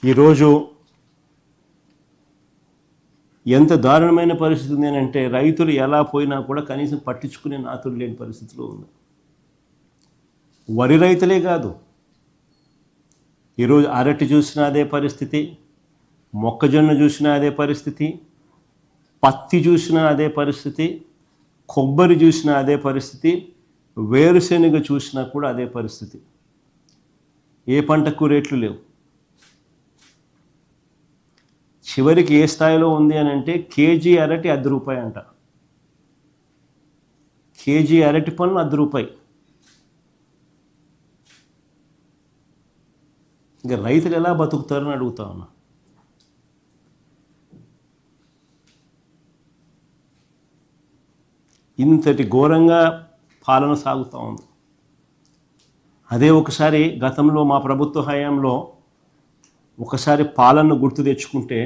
ఈరోజు ఎంత దారుణమైన పరిస్థితి ఉంది అంటే రైతులు ఎలా పోయినా కూడా కనీసం పట్టించుకునే నాతులు లేని పరిస్థితిలో ఉంది. వరి రైతులే కాదు, ఈరోజు అరటి చూసినా అదే పరిస్థితి, మొక్కజొన్న చూసినా అదే పరిస్థితి, పత్తి చూసినా అదే పరిస్థితి, కొబ్బరి చూసినా అదే పరిస్థితి, వేరుశెనగ చూసినా కూడా అదే పరిస్థితి. ఏ పంటకు రేట్లు లేవు. చివరికి ఏ స్థాయిలో ఉంది అని అంటే కేజీ అరటి ₹10 అంట. కేజీ అరటి పన్ను ₹10. ఇంకా రైతులు ఎలా బతుకుతారని అడుగుతా ఉన్నా. ఇంతటి ఘోరంగా పాలన సాగుతూ ఉంది. అదే ఒకసారి గతంలో మా ప్రభుత్వ హయాంలో ఒకసారి పాలనను గుర్తు తెచ్చుకుంటే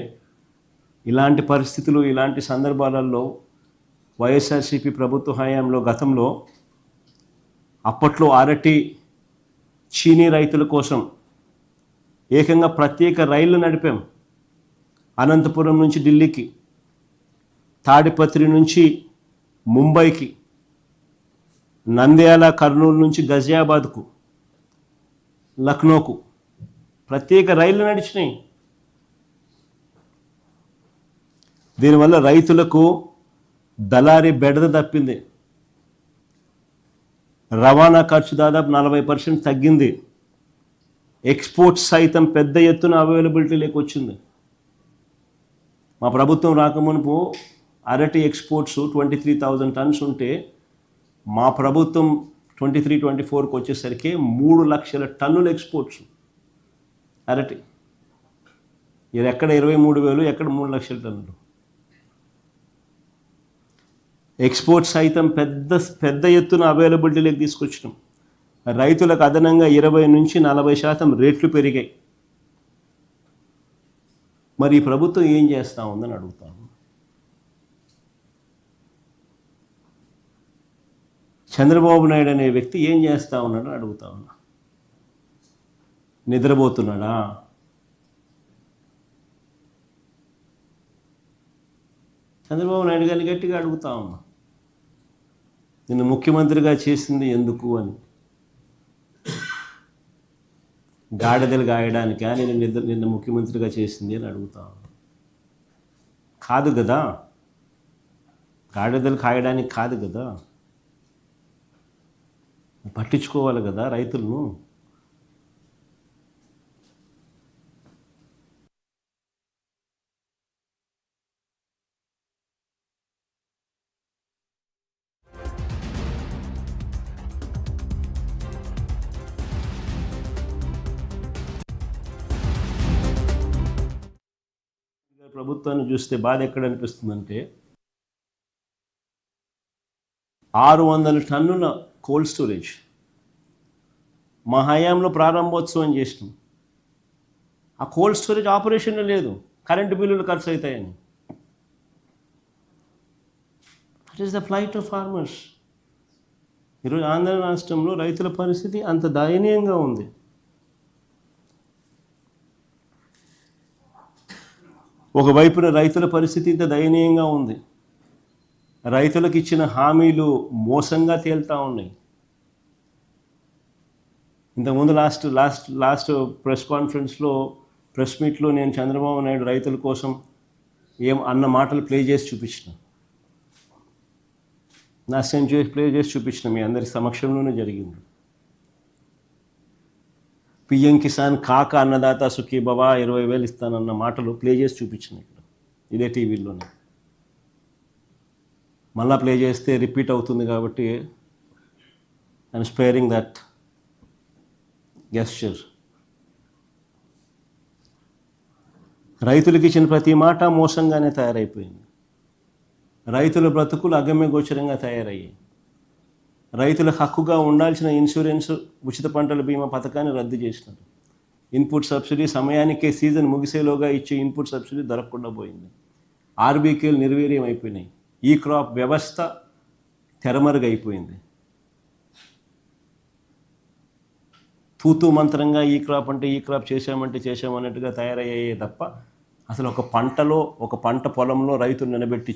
ఇలాంటి పరిస్థితులు, ఇలాంటి సందర్భాలలో వైఎస్ఆర్సీపీ ప్రభుత్వ హయాంలో గతంలో అప్పట్లో అరటి, చీనీ రైతుల కోసం ఏకంగా ప్రత్యేక రైళ్లు నడిపాం. అనంతపురం నుంచి ఢిల్లీకి, తాడిపత్రి నుంచి ముంబైకి, నంద్యాల కర్నూలు నుంచి గజియాబాద్కు, లక్నోకు ప్రత్యేక రైళ్లు నడిచినాయి. దీనివల్ల రైతులకు దళారీ బెడద తప్పింది. రవాణా ఖర్చు దాదాపు 40% తగ్గింది. ఎక్స్పోర్ట్స్ సైతం పెద్ద ఎత్తున అవైలబిలిటీ లేకొచ్చింది. మా ప్రభుత్వం రాకమునుపు అరటి ఎక్స్పోర్ట్స్ 23,000 టన్స్ ఉంటే మా ప్రభుత్వం 23-24కి వచ్చేసరికి 3 లక్షల టన్నుల ఎక్స్పోర్ట్స్ అరటి. ఇది ఎక్కడ 23,000, ఎక్కడ 3 లక్షల టన్నులు. ఎక్స్పోర్ట్స్ సైతం పెద్ద ఎత్తున అవైలబిలిటీలోకి తీసుకొచ్చినాం. రైతులకు అదనంగా 20-40% రేట్లు పెరిగాయి. మరి ఈ ప్రభుత్వం ఏం చేస్తూ ఉందని అడుగుతాము. చంద్రబాబు నాయుడు అనే వ్యక్తి ఏం చేస్తూ ఉన్నాడని అడుగుతా ఉన్నా. నిద్రపోతున్నాడా? చంద్రబాబు నాయుడు గారిని గట్టిగా అడుగుతా ఉన్నా, నిన్ను ముఖ్యమంత్రిగా చేసింది ఎందుకు అని. గాడిదలు గాయడానికా నిన్ను ముఖ్యమంత్రిగా చేసింది అని అడుగుతా ఉన్నా. కాదు కదా, గాడిదలు కాయడానికి కాదు కదా, పట్టించుకోవాలి కదా రైతులను. ప్రభుత్వాన్ని చూస్తే బాధ ఎక్కడ అనిపిస్తుందంటే 600 టన్నుల కోల్డ్ స్టోరేజ్ మా హయాంలో ప్రారంభోత్సవం చేసినాం. ఆ కోల్డ్ స్టోరేజ్ ఆపరేషన్లో లేదు, కరెంటు బిల్లులు ఖర్చు అవుతాయని. That is the flight of farmers. ఈరోజు ఆంధ్ర రాష్ట్రంలో రైతుల పరిస్థితి అంత దయనీయంగా ఉంది. ఒకవైపున రైతుల పరిస్థితి ఇంత దయనీయంగా ఉంది. రైతులకు ఇచ్చిన హామీలు మోసంగా తేలుతూ ఉన్నాయి. ఇంతకుముందు లాస్ట్ ప్రెస్ కాన్ఫరెన్స్లో, ప్రెస్ మీట్లో నేను చంద్రబాబు నాయుడు రైతుల కోసం ఏం అన్న మాటలు ప్లే చేసి చూపించిన, ప్లే చేసి చూపించిన మీ అందరి సమక్షంలోనే జరిగింది. పిఎం కిసాన్ కాక అన్నదాత సుఖీభవ 20,000 ఇస్తానన్న మాటలు ప్లే చేసి చూపించిన ఇక్కడ ఇదే టీవీలోనే. మళ్ళా ప్లే చేస్తే రిపీట్ అవుతుంది కాబట్టి ఐఎమ్ స్పేరింగ్ దట్ గెస్చర్. రైతులకు ఇచ్చిన ప్రతి మాట మోసంగానే తయారైపోయింది. రైతుల బ్రతుకులు అగమ్య గోచరంగా తయారయ్యాయి. రైతులకు హక్కుగా ఉండాల్సిన ఇన్సూరెన్స్, ఉచిత పంటల బీమా పథకాన్ని రద్దు చేసినారు. ఇన్పుట్ సబ్సిడీ సమయానికే సీజన్ ముగిసేలోగా ఇచ్చే ఇన్పుట్ సబ్సిడీ దొరకకుండా పోయింది. ఆర్బీకేలు నిర్వీర్యం అయిపోయినాయి. ఈ క్రాప్ వ్యవస్థ తెరమరుగైపోయింది. తూతూ మంత్రంగా ఈ క్రాప్ అంటే ఈ క్రాప్ చేశామన్నట్టుగా తయారయ్యాయే తప్ప అసలు ఒక పంట పొలంలో రైతులు నిలబెట్టి